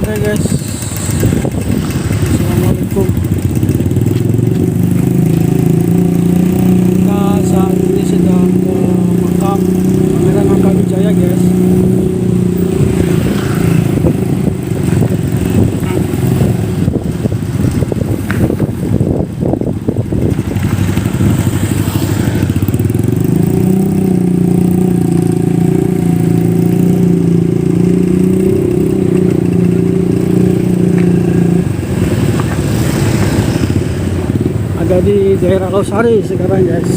Oke guys, assalamualaikum. Kita saat ini sedang ke makam Pangeran Angkawijaya guys. Ada di daerah Losari sekarang guys.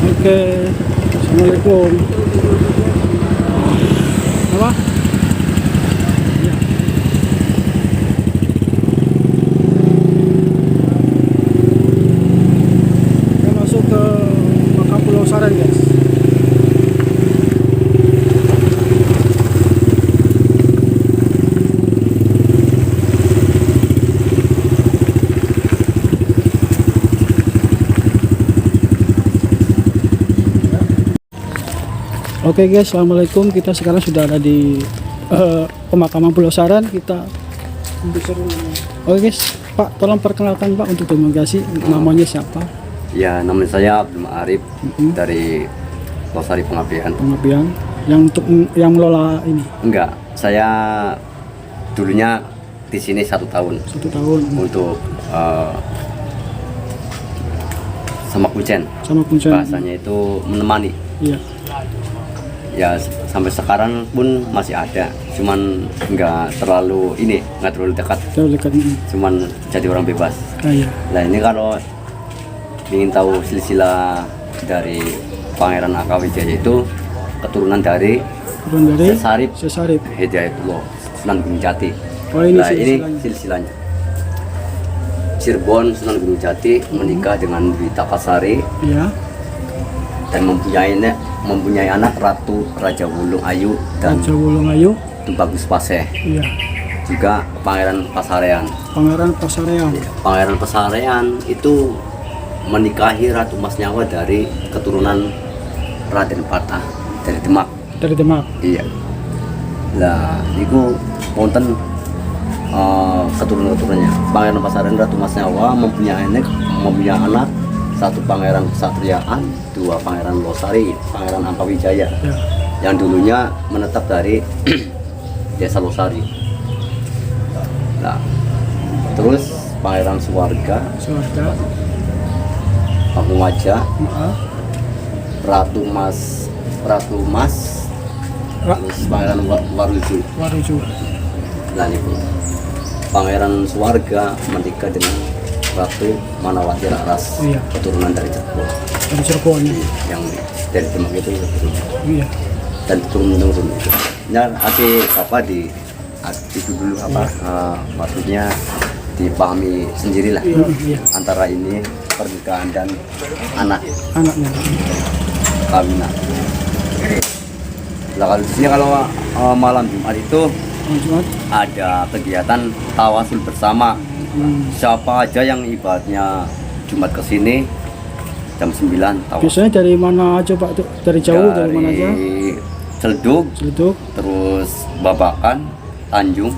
Oke, assalamualaikum. Apa? Ya. Kita masuk ke makam Pulau Saran guys. Oke guys, assalamualaikum. Kita sekarang sudah ada di pemakaman Pulau Saran. Kita oke guys, Pak, tolong perkenalkan Pak untuk delegasi, namanya siapa? Ya, nama saya Abdul Ma'arif dari Losari Pengabdian. Pengabdian yang untuk yang mengelola ini. Enggak, saya dulunya di sini 1 tahun. 1 tahun. Untuk sama kucen. Sama kuncen. Bahasanya itu menemani. Iya. Ya, sampai sekarang pun masih ada. Cuman nggak terlalu dekat. Terlalu dekat. Cuman jadi orang bebas. Ah, iya. Nah, ini kalau ingin tahu silsilah dari Pangeran Angkawijaya itu keturunan dari Turun dari Sesarip Hidayatullah Sunan Gunung Jati. Oh, ini Nah, ini silsilahnya. silsilahnya. Cirebon Sunan Gunung Jati menikah dengan Dwi Tapasari Iya. dan mempunyai anak Ratu Raja Wulung Ayu dan Raja Wulung Ayu. Tubagus Paseh. Iya. Juga Pangeran Pasarean. Pangeran Pasarean. Pangeran Pasarean itu menikahi Ratu Mas Nyawa dari keturunan Raden Patah dari Demak. Dari Demak. Iya. Lah, itu wonten keturunan-keturunannya. Pangeran Pasarean Ratu Mas Nyawa mempunyai anak 1 pangeran kesatriaan, 2 pangeran Losari, Pangeran Angkawijaya, Ya. yang dulunya menetap dari desa Losari. Nah, terus Pangeran Suwarga, Suwarga. Paku Maja, Maaf. Ratu Mas, terus Pangeran Waruju. Waruju. Nah, itu Pangeran Suwarga menikah dengan Ratu Manawati Laras, Iya. keturunan dari Cirebon. Dari Cirebon. Yang dari Demak itu Iya. dan turun itu. Nah, itu dulu maksudnya dipahami sendirilah. Iya. Antara ini pernikahan dan Anaknya. kawinan. Nah, kalau di sini malam Jumat itu Jumat. ada kegiatan tawasul bersama. Siapa aja yang ibaratnya Jumat ke sini jam 9 tawasul. Biasanya dari mana aja Pak? Dari jauh, dari mana aja? Celduk, Celeduk. terus Babakan, Tanjung,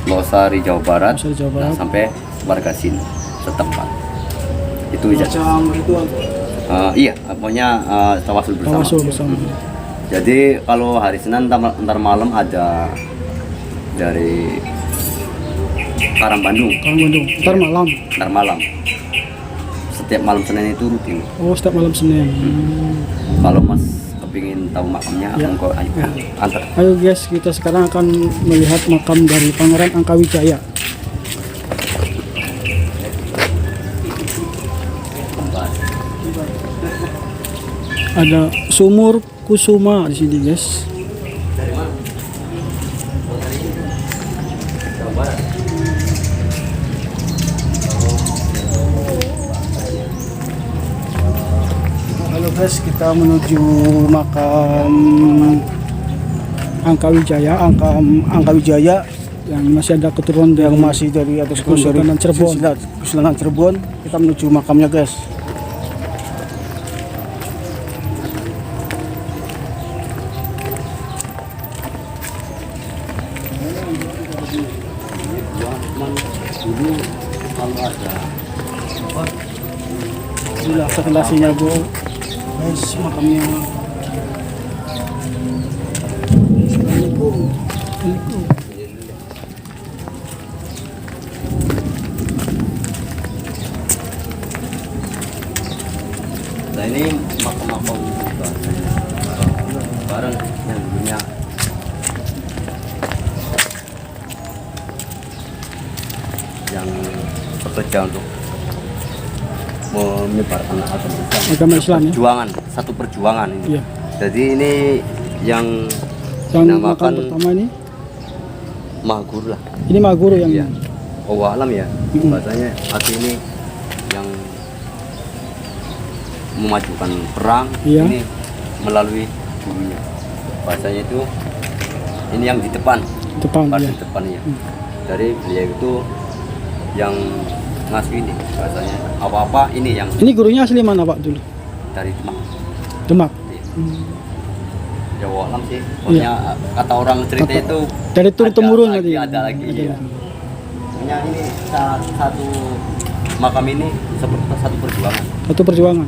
Losari Jawa Barat, Losari, Jawa Barat. Nah, sampai warga sini setempat. Itu aja. Macam ritual. Iya, pokoknya tawasul bersama. Tawasul bersama. Jadi kalau hari Senin ntar malam ada dari Karang Bandung. Ntar malam. Ntar malam. Setiap malam Senin itu rutin. Oh, setiap malam Senin. Kalau Mas kepingin tahu makamnya, Ya. ayo antar. Ayo guys, kita sekarang akan melihat makam dari Pangeran Angkawijaya. Ada sumur kusuma di sini guys. Halo guys, kita menuju makam Angkawijaya yang masih ada keturunan yang masih dari atas Kesultanan Cirebon. Kesultanan Cirebon. Kita menuju makamnya guys. cuman dulu kalau ada apa Inilah sekelasinya bu, guys, makamnya. Assalamualaikum. Waalaikumsalam. nah ini makam-makam juga bareng yang dulunya yang bekerja untuk menyebarkan Agama Islam ya. perjuangan, satu perjuangan ini. Iya. Jadi ini yang Yang makam dinamakan pertama ini, Magur lah. ini Maguru yang Iya. Oh alam ya. Mm-mm. Bahasanya arti ini yang memajukan perang Iya. ini melalui gurunya. Bahasanya itu ini yang di depan, depan pas ya. di depannya. Dari beliau itu yang ngasih ini bahasanya apa-apa ini yang Ini gurunya asli mana Pak dulu? dari Demak. Demak. Ya alam sih. Pokoknya kata orang cerita Kata- itu Dari turun temurun lagi, tadi. ada lagi. Ada Iya. lagi. Pokoknya ini satu makam ini seperti satu perjuangan. Satu perjuangan.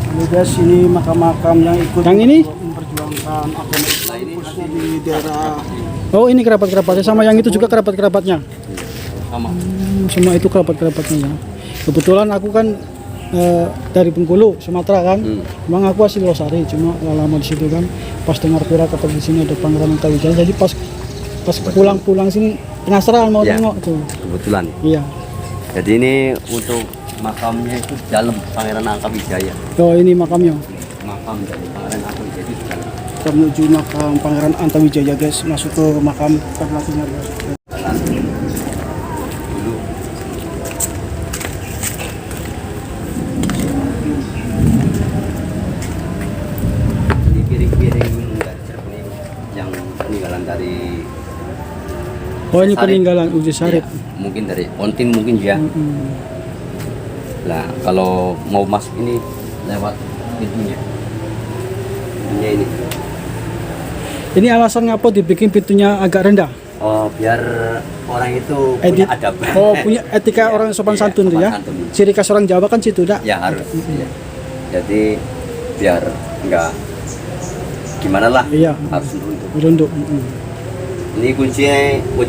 Lalu guys, ini makam-makam yang ikut Yang ini? memperjuangkan agama Islam Nah, ini khususnya di daerah Oh ini kerabat-kerabatnya sama yang itu juga kerabat-kerabatnya. Sama. Semua itu kerabat-kerabatnya ya. Kebetulan aku kan dari Bengkulu, Sumatera kan. Memang aku asli Losari, cuma lama di situ kan. Pas dengar viral kata di sini ada Pangeran Antawijaya, jadi pas pulang sini penasaran mau Ya. tengok tuh. Kebetulan. Iya. Jadi ini untuk makamnya itu di dalam Pangeran Antawijaya. Oh ini makamnya. Makam dari Pangeran Antawijaya itu di dalam. kita menuju makam Pangeran Antawijaya guys, masuk ke makam terlatihnya guys. Dulu di piring-piring dari Cirebon ini yang peninggalan dari Oh ini Sarip. peninggalan Uji Sarip. Ya, mungkin dari Ontin mungkin ya. Nah kalau mau masuk ini lewat pintunya. Pintunya ini. Ini alasan ngapa dibikin pintunya agak rendah? Oh biar orang itu Edit. punya adab. Oh punya etika Iya, orang sopan iya, santun tuh ya. sopan santun. Ciri khas orang Jawa kan situ dak. Ya harus. Iya. Jadi biar enggak gimana lah. Iya. Harus nunduk. Berunduk. Ini kunci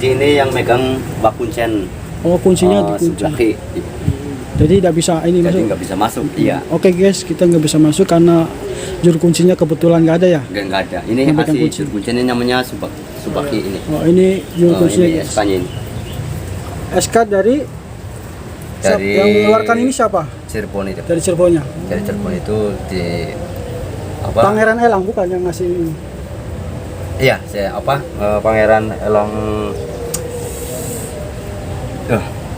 ini yang megang bak kuncen. Oh kuncinya sebelah dikunci. kiri. Jadi tidak bisa ini Jadi masuk. nggak bisa masuk. Iya. Oke guys, kita nggak bisa masuk karena juru kuncinya kebetulan nggak ada ya. Nggak ada. Ini Yang pegang asli kunci. kuncen ini namanya subaki ini. Oh ini juru kuncinya Ini guys. SK-nya ini. SK dari Dari yang mengeluarkan ini siapa? Cirebon itu. Dari Cirebonnya. Dari Cirebon itu di apa? Pangeran Elang bukan yang ngasih ini. Iya, saya apa? Pangeran Elang.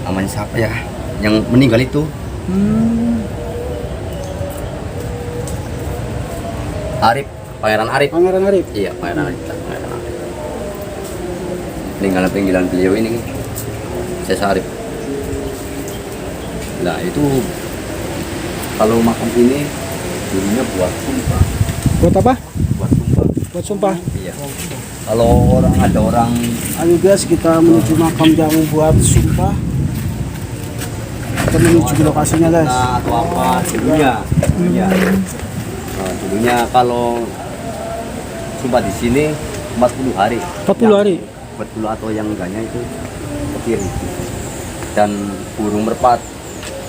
Namanya siapa ya? Yang meninggal itu? Arif, Pangeran Arif. Pangeran Arif. Iya, Pangeran Arif. Pangeran Arif. Peninggalan beliau ini Syekh Arif. Nah, itu kalau makam ini dulunya buat sumpah. Buat apa? Buat sumpah. Buat sumpah. Iya. Kalau ada orang Ayo guys, kita menuju makam yang buat sumpah. Kita menuju ke lokasinya guys. nah, atau apa dulunya. Nah, dulunya kalau sumpah di sini 40 hari. 40 hari. 40 atau yang enggaknya itu ke kiri. Dan burung merpati,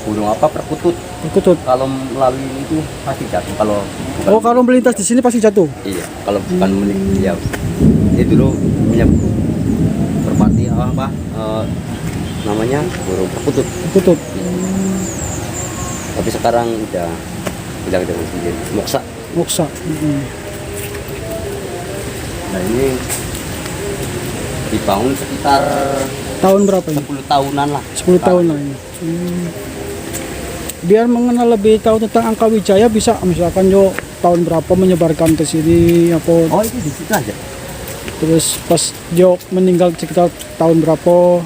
burung apa perkutut. Perkutut. Kalau melalui itu pasti jatuh. Kalau bukan, Oh kalau melintas di sini pasti jatuh. iya, kalau bukan milik dia. Dia dulu punya merpati apa? Namanya burung perkutut. Perkutut. Tapi sekarang udah dengan sendiri. Moksa. Moksa. Nah ini dibangun sekitar Tahun berapa ini? 10 tahunan lah. 10 tahun lah ini. Biar mengenal lebih tahu tentang Antawijaya bisa misalkan yo tahun berapa menyebarkan ke sini apa Oh itu di situ aja. terus pas yo meninggal sekitar tahun berapa.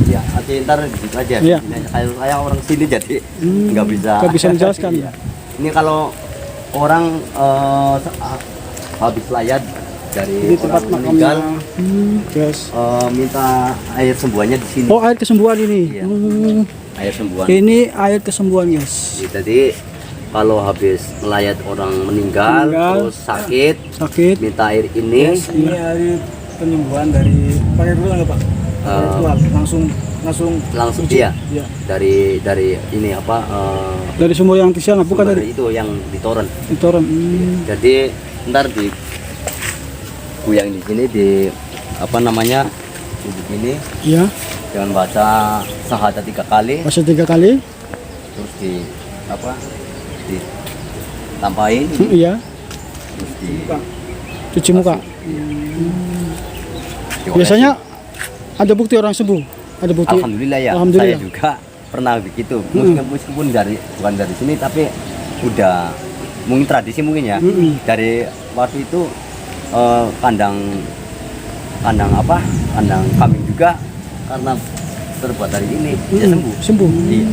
Ya, nanti ntar di situ aja. Iya. Ini aja. Saya orang sini jadi nggak bisa. Nggak bisa menjelaskan. Iya. Ini kalau orang habis layat dari Jadi tempat orang meninggal makamnya. Yes. minta air sembuhannya di sini. Oh, air kesembuhan ini. Iya. Air sembuhan. Ini air kesembuhan, guys. Jadi kalau habis melayat orang meninggal, terus Sakit. minta air ini. Ini hari penyembuhan dari pakai gula nggak Pak? Ritual Langsung suci. iya. Iya. Dari ini apa? Dari sumur yang di sana, bukan sumber dari itu yang di toren. Toren. Jadi ntar di kuyang di sini di apa namanya di begini Iya. dengan baca syahadat 3 kali, Pasal 3 kali. terus di apa ditampahin, Iya. terus di Cuci muka. dioles. Biasanya ada bukti orang sembuh. Ada bukti. Alhamdulillah ya, Alhamdulillah. saya juga pernah begitu. Meskipun bukan dari sini, tapi udah mungkin tradisi mungkin ya. Dari waktu itu kandang apa? Kandang kambing juga karena terbuat dari ini dia sembuh. Sembuh. Iya.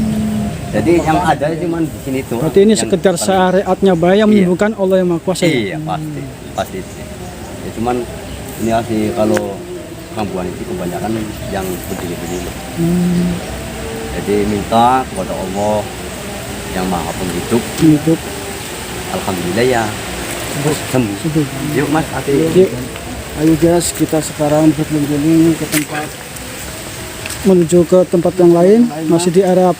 Jadi yang ada cuma di sini tuh. Berarti ini sekedar syariatnya baik yang menyembuhkan Allah yang Maha Kuasa. Iya, pasti sih. Ya cuman ini sih kalau kambuhan itu kebanyakan yang begini-begini. Jadi minta kepada Allah yang Maha Penghidup, Hidup. alhamdulillah ya sembuh. Sembuh. Yuk Mas, hati. Yuk, Ayo guys, kita sekarang berkeliling ke tempat menuju ke tempat yang lain. Masih di area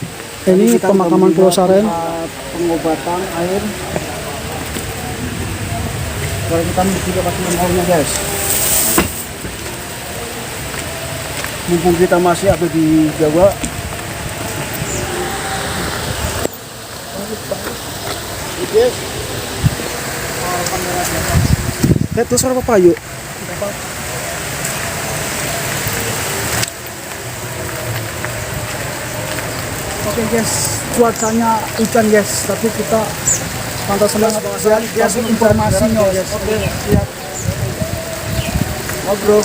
ini kita pemakaman udah Pulau Saren. tempat pengobatan air. Sekarang kita menuju lokasi nomornya guys. Mumpung kita masih ada di Jawa. Yes. Itu suara apa yuk? Oke guys, cuacanya hujan guys, tapi kita pantau semangat biar informasinya guys. Oke, siap. Oh bro.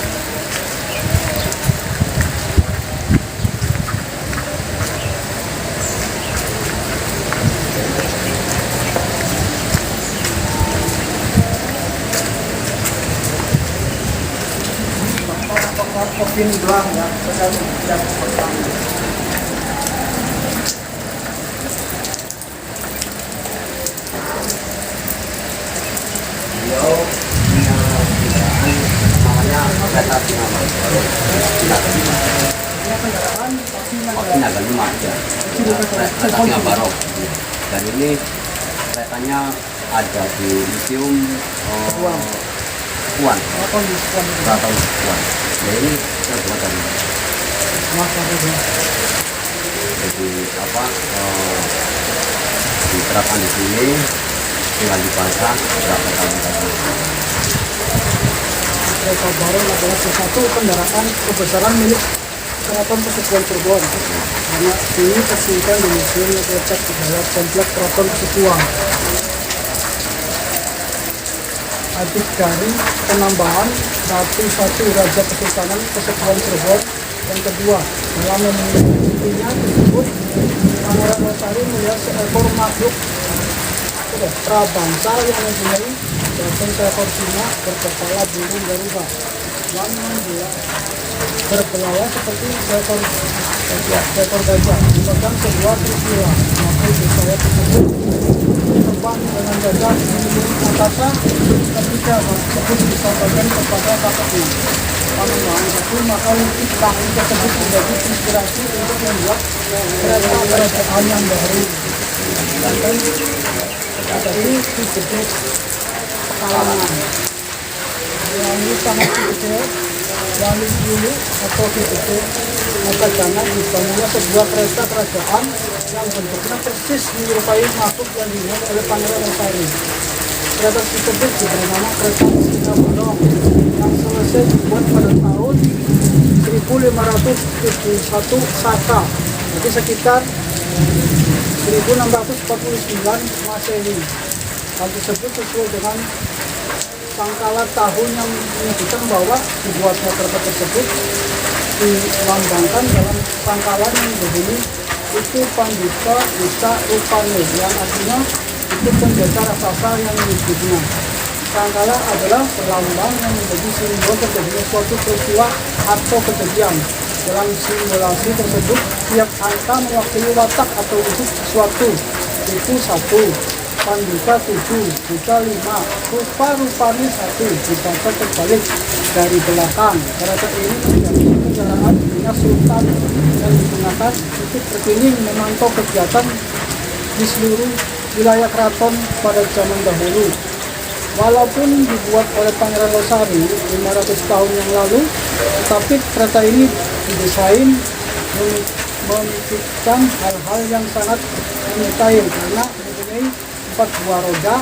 Opini doang ya, saya tidak pertama. Beliau punya kendaraan namanya kereta Singaman baru Sinaga 5. Oh, Sinaga 5 ya. Kereta Singabarok. Dan ini keretanya ada di museum Puan. Keraton Puan. Ya ini buatan. Jadi apa diterapkan di sini tinggal dipasang berapa tahun tadi. Kereta Baron adalah salah satu kendaraan kebesaran milik Keraton Kesukuan Cirebon. Karena ini tersimpan di museum yang terletak di bawah komplek Keraton Kesukuan. Adik dari penambahan Ratu Satu Raja Kesultanan Kesukuan Cirebon yang kedua. Dalam memilikinya tersebut, Pangeran Losari melihat seekor makhluk prabangsa yang mempunyai jantung seekor singa berkepala burung garuda dan berbelalak seperti seekor gajah memegang sebuah trisula. Maka saya tersebut terbang dengan gajah menuju angkasa ketika tersebut disampaikan kepada kakaknya. Pengembangan itu maka lukis tangan tersebut menjadi inspirasi untuk membuat kereta kerajaan yang baru. Jadi disebut kalangan. Yang ini sangat kecil, yang dulu atau kecil, maka jangan dibangunnya sebuah kereta kerajaan yang bentuknya persis menyerupai makhluk yang dibuat oleh Pangeran Losari. Kereta tersebut diberi nama kereta Singabarong yang selesai dibuat pada tahun 1571 Saka, jadi sekitar 1649 Masehi. Hal tersebut sesuai dengan pangkalan tahun yang menunjukkan bahwa dibuatnya kereta tersebut dilambangkan dalam pangkalan yang berbunyi itu Pandita Wita Rupane, yang artinya itu pendeta raksasa yang menyebutnya. sangkala adalah perlambang yang menjadi simbol terjadinya suatu peristiwa atau kejadian. Dalam simulasi tersebut, tiap angka mewakili watak atau wujud sesuatu. Itu 1, Pandika 7, Buta 5, rupa-rupanya 1, dibaca terbalik dari belakang. Karakter ini menjadi kendaraan dinas sultan yang digunakan untuk berkeliling memantau kegiatan di seluruh wilayah keraton pada zaman dahulu. Walaupun dibuat oleh Pangeran Losari 500 tahun yang lalu, tetapi kereta ini didesain memikirkan hal-hal yang sangat mendetail karena mempunyai 4 buah roda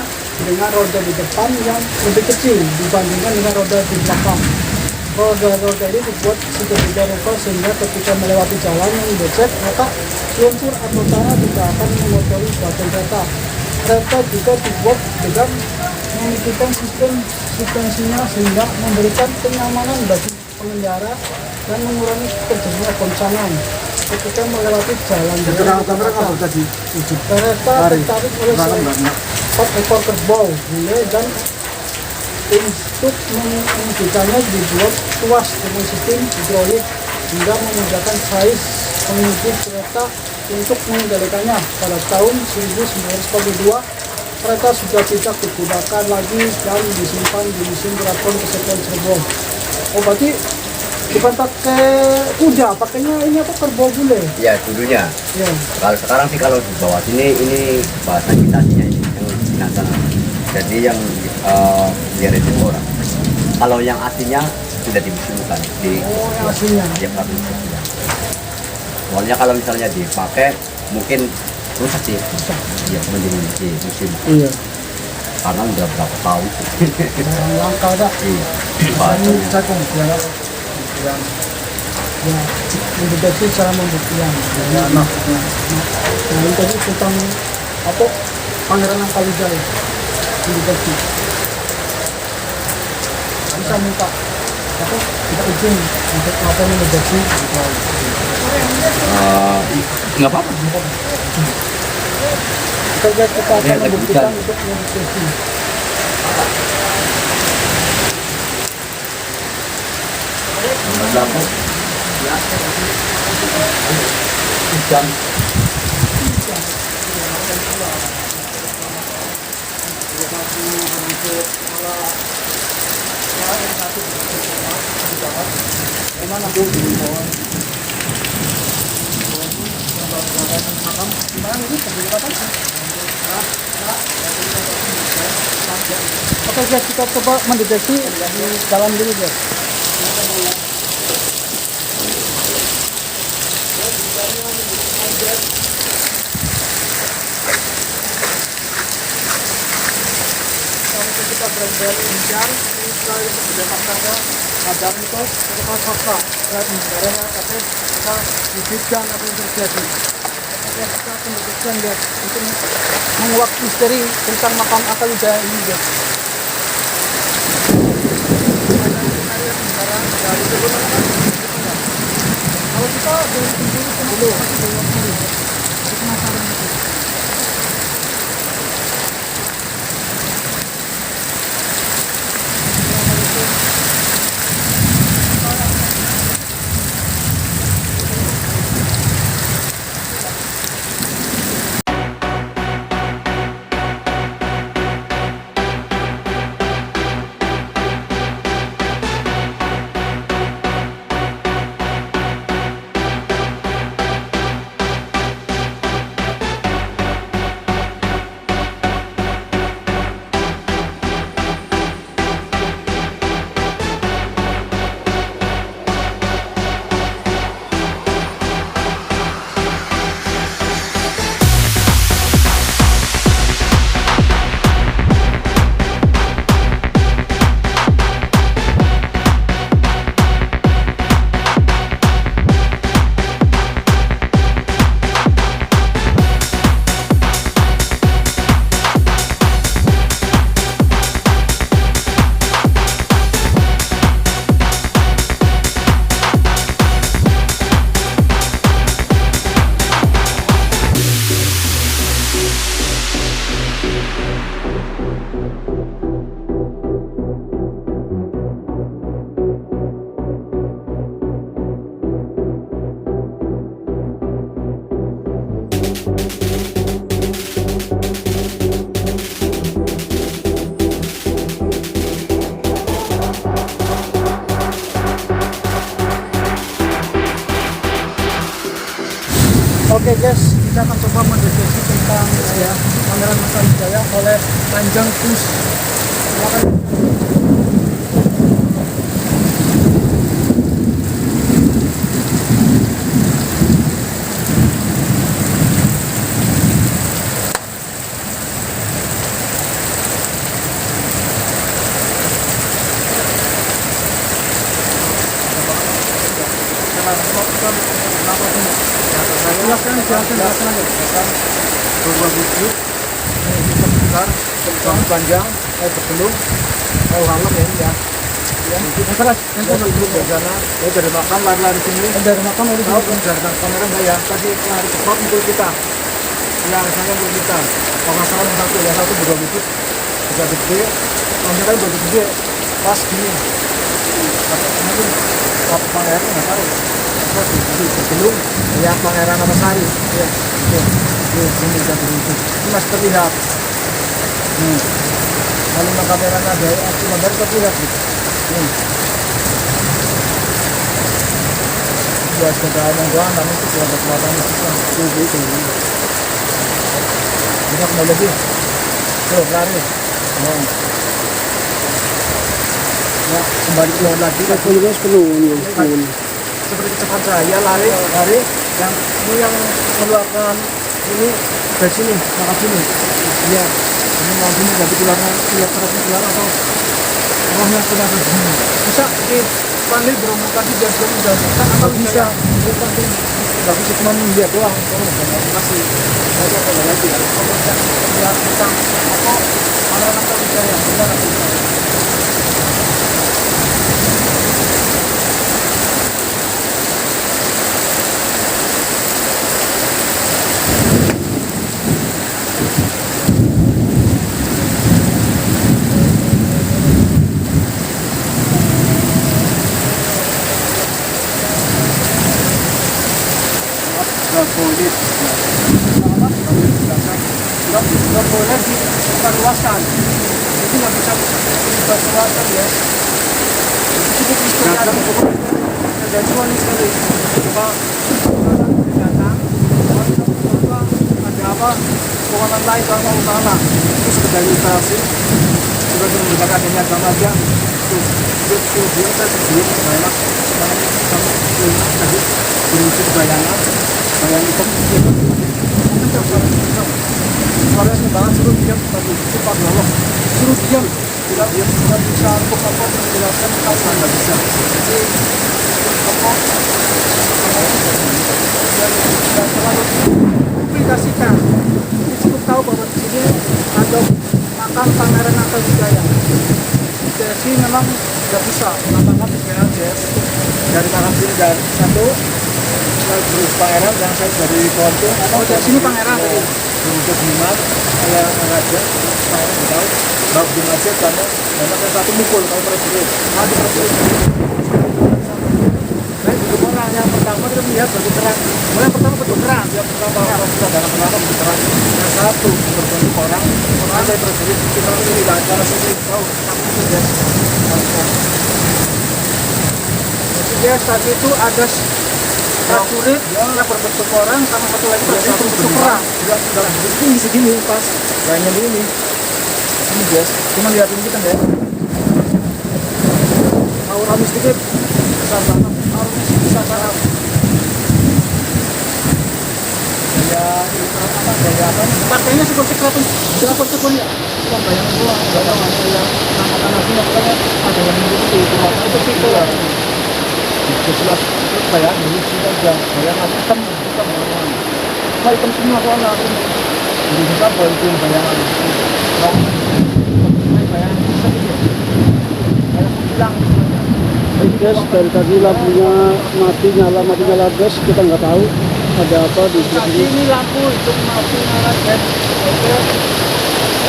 dengan roda di depan yang lebih kecil dibandingkan dengan roda di belakang. Roda-roda ini dibuat sedemikian rupa sehingga ketika melewati jalan yang becek, maka lumpur atau tanah tidak akan mengotori badan kereta. Kereta juga dibuat dengan memikirkan sistem suspensinya sehingga memberikan kenyamanan bagi pengendara dan mengurangi terjadinya goncangan ketika melewati jalan. Kereta tertarik oleh 4 ekor kerbau, bule dan untuk menunjukkannya dibuat tuas dengan sistem hidrolik hingga memudahkan size pengemudi kereta untuk mengendalikannya. Pada tahun 1942 kereta sudah tidak digunakan lagi dan disimpan di museum keraton Kesepuan Cirebon. Oh berarti bukan pakai kuda, pakainya ini apa, kerbau bule? Ya dulunya. Ya. Kalau sekarang sih kalau di bawah sini ini bahasa kitanya ini yang binatang. Jadi yang biar itu orang. Kalau yang aslinya sudah dimuseumkan di yang aslinya. Dia ya. Soalnya kalau misalnya dipakai mungkin rusak sih. Iya, mending di museum. Iya. Karena udah berapa tahun. Barang langka dah. Iya. Ini saya yang ya mendeteksi cara pembuktian. Nah ini tadi tentang apa Pangeran Angkawijaya mendeteksi. Bisa minta apa kita izin untuk apa mendeteksi. Nggak apa-apa. Kita akan membuktikan untuk mendeteksi. Berapa? Jam. Oke guys, kita coba mendeteksi di dalam dulu guys. Kita berani mencar, kita yang berdampak pada ada mitos, ada fakta dan sebenarnya tapi kita wujudkan apa yang terjadi. Oke, kita akan memutuskan guys untuk menguak misteri tentang makam Angkawijaya ini guys. Kalau kita belum dulu dulu, penasaran itu. berisi tentang ya Pangeran Mangkajaya oleh Kanjeng Kus. Silakan. Silakan aja. Bahwa wujud besar, tentang panjang, berbelum, halus ya ini ya. Ya, Keras. yang duduk di sana, ya dari makan lari-lari sini. Dari makam dari Tahu sini. dari kamera enggak ya? Tadi lari cepat untuk kita. Yang sana untuk kita. Kalau salah yang satu berdua wujud, bisa gede, panjangnya begitu gede, pas gini. Mungkin apa pangeran nggak tahu. Berbelum, ya pangeran apa sari. Ya, ini bisa berwujud. Ini masih terlihat. Kalau kamera ada, aku gambar terlihat. Buat kendaraan doang, namun itu sudah berkelihatan itu. Kita kembali lagi. Tuh, lari. Ya, kembali keluar lagi. Peluangnya penuh. Seperti kecepatan saya lari, yang ini yang mengeluarkan ini dari sini, maka sini. Iya, ini mau sini jadi keluarnya, lihat terusnya keluar atau arahnya keluar dari sini. Bisa dipanggil berombong tadi biar belum menjatuhkan atau bisa. Nggak bisa cuma lihat doang, kalau nggak kasih. Saya kalau lagi, kemudian lihat tentang apa mana bisa yang benar atau tidak. Nggak boleh diperluaskan, jadi nggak bisa diperluaskan ya. Cukup istirahat, ada dua nih sekali. Coba datang, ada apa? Pokoknya lain sama utama, itu sekedar ilustrasi. Sudah memberikan adanya agama aja. Dia kita sebelum banyak tadi berwujud bayangan hitam. Suaranya banget suruh diam tadi cepat Allah suruh diam tidak diam tidak bisa untuk apa menjelaskan kalau nggak bisa jadi apa dan terlalu aplikasikan cukup tahu bahwa di sini ada makam Pangeran Mangkajaya. Jadi memang nggak bisa menambahkan pikiran dari makam sini dari satu terus Pangeran yang saya dari Konto dari sini Pangeran untuk Dimas saya raja saya nggak tahu bab Dimas karena memang saya satu mukul kalau prajurit ada prajurit saya juga orang yang pertama kita melihat baju terang yang pertama bentuk terang yang pertama orang sudah dalam pertama bentuk terang yang satu berbentuk orang saya prajurit kita ini lah cara sini tahu tapi itu dia jadi tadi itu ada prajurit yang berbentuk orang sama satu lagi berbentuk perang ini segini pas lainnya ini guys cuma lihatin kita ya aura sedikit besar banget aura besar banget gaya apa pakainya seperti keraton ya cuma bayangan doang ada yang nama nasinya pokoknya ada yang itu jelas bayang ini kita udah bayangan hitam hitam semua soalnya jadi kita boleh itu bayangan bayangan hitam itu kayak hilang Baik guys, dari tadi lampunya mati nyala guys, kita nggak tahu ada apa di tadi sini. ini lampu itu mati nyala guys. Oke,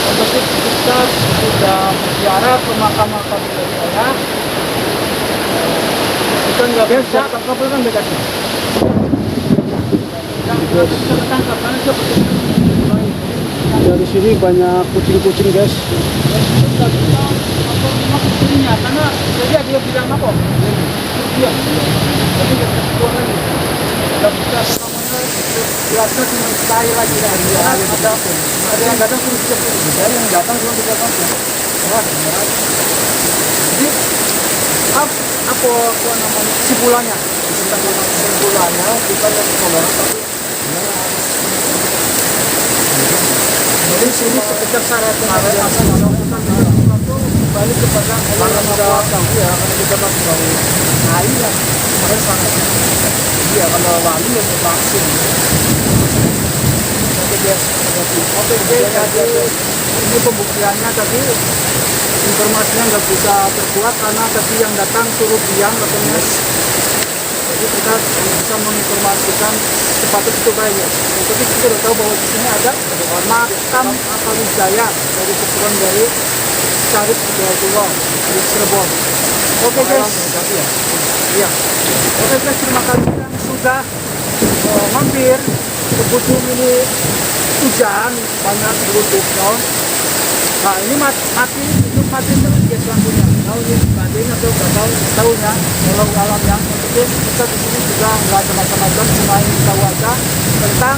untuk kita sudah berziarah ke makam-makam saya. Kita nggak bisa tangkap kan dekatnya. Yang bisa ketangkap karena dia Dari sini banyak kucing-kucing guys. kucingnya karena dia bilang apa? Dia. Jadi kita keluar lagi. Nggak bisa namanya jelaskan cuma sekali lagi ada yang datang cuma 30, ada yang datang cuma 3 tahun ya. Jadi apa namanya kesimpulannya? Kesimpulannya kita yang toleran tapi jadi sini sekedar syarat kalau kita kembali kepada karena kita ya karena kita masih baru naik ya kemarin sangat iya kalau wali ya vaksin oke jadi ini pembuktiannya tadi informasinya nggak bisa terkuat karena tadi yang datang suruh diam katanya jadi kita bisa menginformasikan sepatutnya itu kayaknya jadi kita sudah tahu bahwa di sini ada makam Atawijaya dari keturunan dari Syarif Hidayatullah di Cirebon. Oke guys, iya. Oke guys, terima kasih yang sudah mampir. Kebetulan ini hujan banyak beruntuknya. Nah ini mati terus guys lampunya. Tahu ini batin atau nggak tahu ya. Kalau alam yang penting kita di sini juga nggak ada macam-macam, cuma ingin tahu aja tentang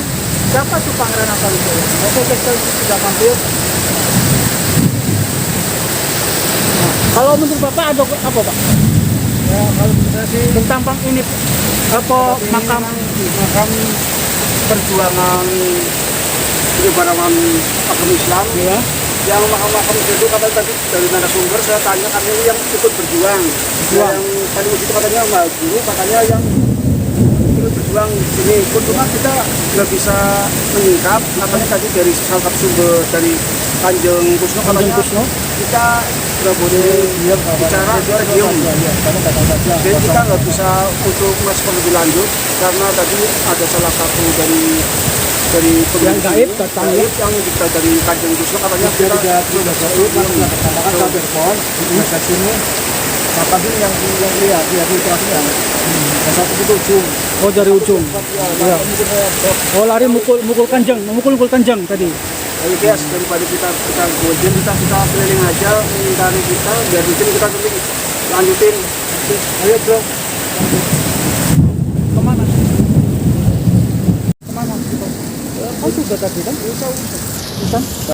siapa tuh Pangeran Atawijaya. Oke guys, kalau sudah mampir. Kalau menurut Bapak ada apa Pak? Ya kalau saya sih tentang Bang ini apa makam perjuangan penyebaran agama Islam ya. Yang makam itu katanya tadi dari narasumber saya tanya karena yang ikut berjuang. Yang paling itu katanya Mbak Guru katanya yang ikut berjuang di sini. Cuma kita nggak bisa menyingkap katanya tadi dari salah satu sumber dari Kanjeng Kusno katanya kita nggak boleh bicara dia diam. Jadi kita nggak bisa untuk merespon lebih lanjut karena tadi ada salah satu dari yang gaib datang yang kita dari Kanjeng Kusno katanya kita sudah gaib katakan kabar pohon dari sini apa sih yang lihat itu aslinya satu itu ujung dari ujung ya. Oh lari mukul kanjeng tadi. Ayo guys, daripada kita gojen kita keliling aja mencari kita biar di sini kita lanjutin. Ayo bro. Kemana? Kemana? Oh sudah tadi kan? Bisa.